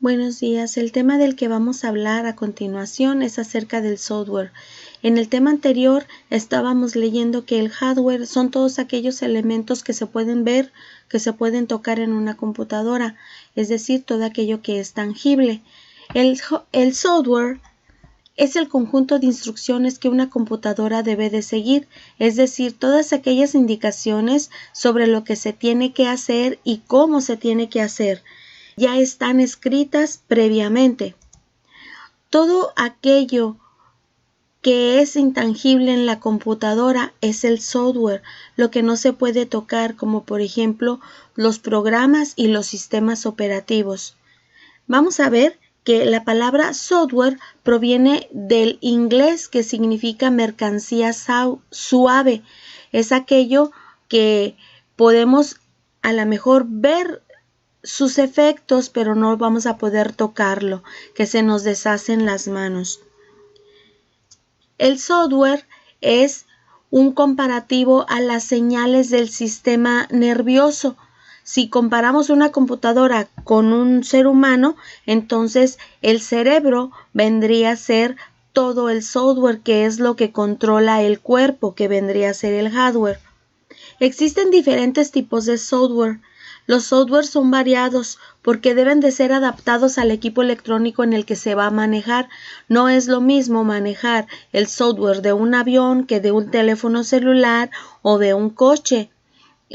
Buenos días, el tema del que vamos a hablar a continuación es acerca del software. En el tema anterior estábamos leyendo que el hardware son todos aquellos elementos que se pueden ver, que se pueden tocar en una computadora, es decir, todo aquello que es tangible. El software es el conjunto de instrucciones que una computadora debe de seguir, es decir, todas aquellas indicaciones sobre lo que se tiene que hacer y cómo se tiene que hacer. Ya están escritas previamente. Todo aquello que es intangible en la computadora es el software, lo que no se puede tocar, como por ejemplo los programas y los sistemas operativos. Vamos a ver que la palabra software proviene del inglés, que significa mercancía suave. Es aquello que podemos a lo mejor ver sus efectos, pero no vamos a poder tocarlo, que se nos deshacen las manos. El software es un comparativo a las señales del sistema nervioso. Si comparamos una computadora con un ser humano, entonces el cerebro vendría a ser todo el software, que es lo que controla el cuerpo, que vendría a ser el hardware. Existen diferentes tipos de software. Los softwares son variados porque deben de ser adaptados al equipo electrónico en el que se va a manejar. No es lo mismo manejar el software de un avión que de un teléfono celular o de un coche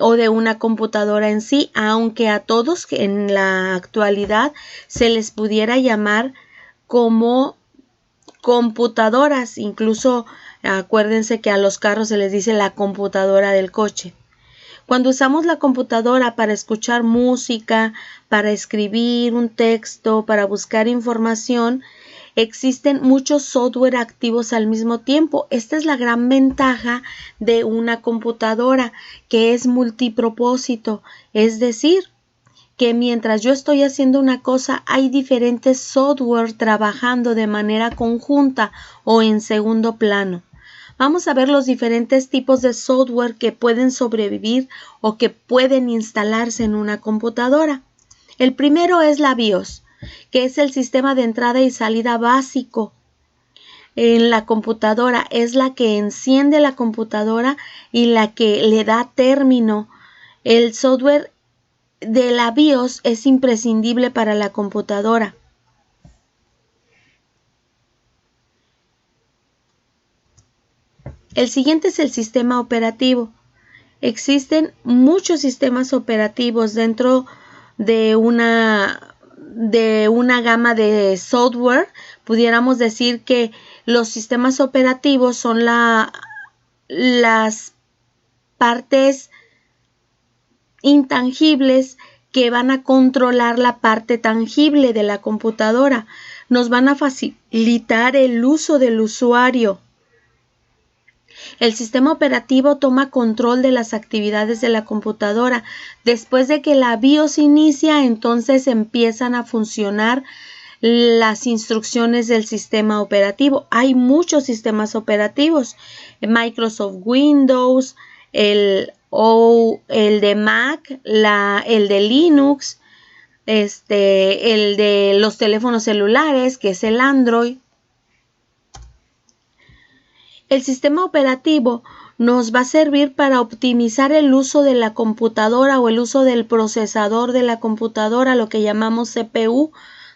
o de una computadora en sí, aunque a todos en la actualidad se les pudiera llamar como computadoras. Incluso acuérdense que a los carros se les dice la computadora del coche. Cuando usamos la computadora para escuchar música, para escribir un texto, para buscar información, existen muchos software activos al mismo tiempo. Esta es la gran ventaja de una computadora, que es multipropósito, es decir, que mientras yo estoy haciendo una cosa, hay diferentes software trabajando de manera conjunta o en segundo plano. Vamos a ver los diferentes tipos de software que pueden sobrevivir o que pueden instalarse en una computadora. El primero es la BIOS, que es el sistema de entrada y salida básico en la computadora. Es la que enciende la computadora y la que le da término. El software de la BIOS es imprescindible para la computadora. El siguiente es el sistema operativo. Existen muchos sistemas operativos dentro de una gama de software. Pudiéramos decir que los sistemas operativos son las partes intangibles que van a controlar la parte tangible de la computadora. Nos van a facilitar el uso del usuario. El sistema operativo toma control de las actividades de la computadora. Después de que la BIOS inicia, entonces empiezan a funcionar las instrucciones del sistema operativo. Hay muchos sistemas operativos. Microsoft Windows, el de Mac, el de Linux, el de los teléfonos celulares, que es el Android. El sistema operativo nos va a servir para optimizar el uso de la computadora o el uso del procesador de la computadora, lo que llamamos CPU,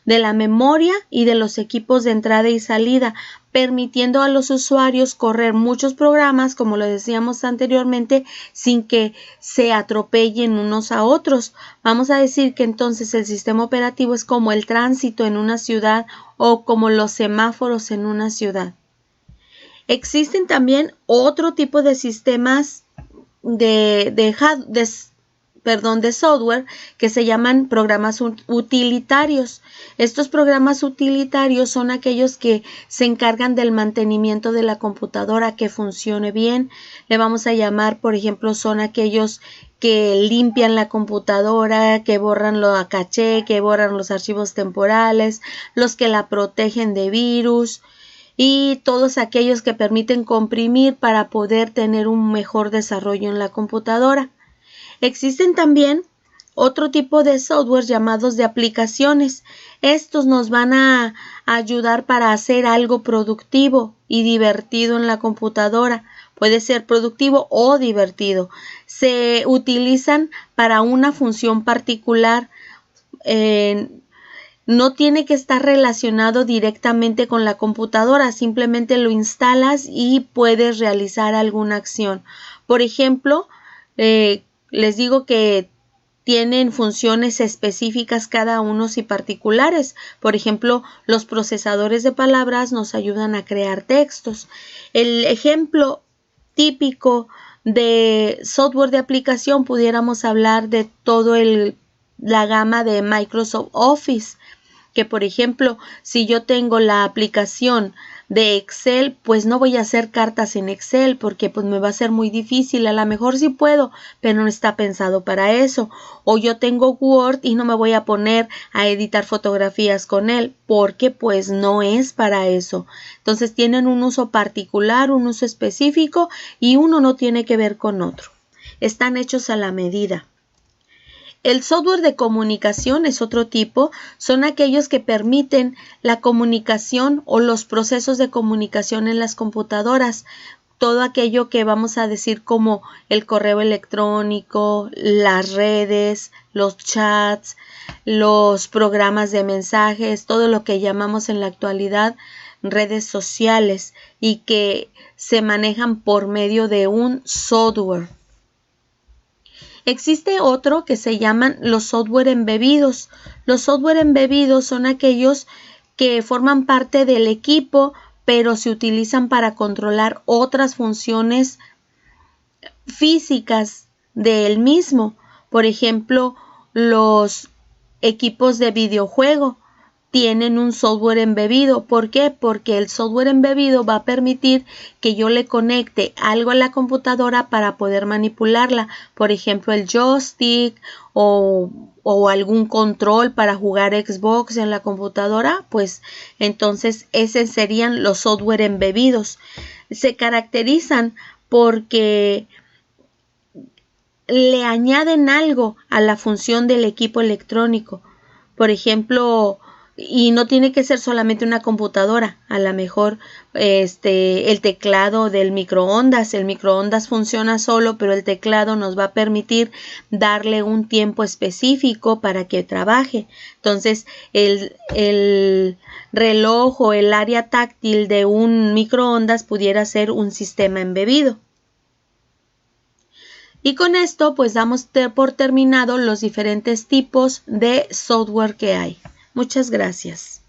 de la memoria y de los equipos de entrada y salida, permitiendo a los usuarios correr muchos programas, como lo decíamos anteriormente, sin que se atropellen unos a otros. Vamos a decir que entonces el sistema operativo es como el tránsito en una ciudad o como los semáforos en una ciudad. Existen también otro tipo de sistemas de software que se llaman programas utilitarios. Estos programas utilitarios son aquellos que se encargan del mantenimiento de la computadora, que funcione bien. Le vamos a llamar, por ejemplo, son aquellos que limpian la computadora, que borran lo caché, que borran los archivos temporales, los que la protegen de virus, y todos aquellos que permiten comprimir para poder tener un mejor desarrollo en la computadora. Existen también otro tipo de software llamados de aplicaciones. Estos nos van a ayudar para hacer algo productivo y divertido en la computadora. Puede ser productivo o divertido. Se utilizan para una función particular. No tiene que estar relacionado directamente con la computadora, simplemente lo instalas y puedes realizar alguna acción. Por ejemplo, les digo que tienen funciones específicas cada uno y particulares. Por ejemplo, los procesadores de palabras nos ayudan a crear textos. El ejemplo típico de software de aplicación pudiéramos hablar de todo la gama de Microsoft Office, que por ejemplo, si yo tengo la aplicación de Excel, pues no voy a hacer cartas en Excel porque pues me va a ser muy difícil. A lo mejor sí puedo, pero no está pensado para eso. O yo tengo Word y no me voy a poner a editar fotografías con él porque pues no es para eso. Entonces tienen un uso particular, un uso específico y uno no tiene que ver con otro. Están hechos a la medida. El software de comunicación es otro tipo, son aquellos que permiten la comunicación o los procesos de comunicación en las computadoras. Todo aquello que vamos a decir como el correo electrónico, las redes, los chats, los programas de mensajes, todo lo que llamamos en la actualidad redes sociales y que se manejan por medio de un software. Existe otro que se llaman los software embebidos. Los software embebidos son aquellos que forman parte del equipo, pero se utilizan para controlar otras funciones físicas del mismo. Por ejemplo, los equipos de videojuego tienen un software embebido. ¿Por qué? Porque el software embebido va a permitir que yo le conecte algo a la computadora para poder manipularla. Por ejemplo, el joystick o algún control para jugar Xbox en la computadora. Pues entonces esos serían los software embebidos. Se caracterizan porque le añaden algo a la función del equipo electrónico. Por ejemplo, y no tiene que ser solamente una computadora, a lo mejor el teclado del microondas. El microondas funciona solo, pero el teclado nos va a permitir darle un tiempo específico para que trabaje. Entonces, el reloj o el área táctil de un microondas pudiera ser un sistema embebido. Y con esto pues damos por terminado los diferentes tipos de software que hay. Muchas gracias.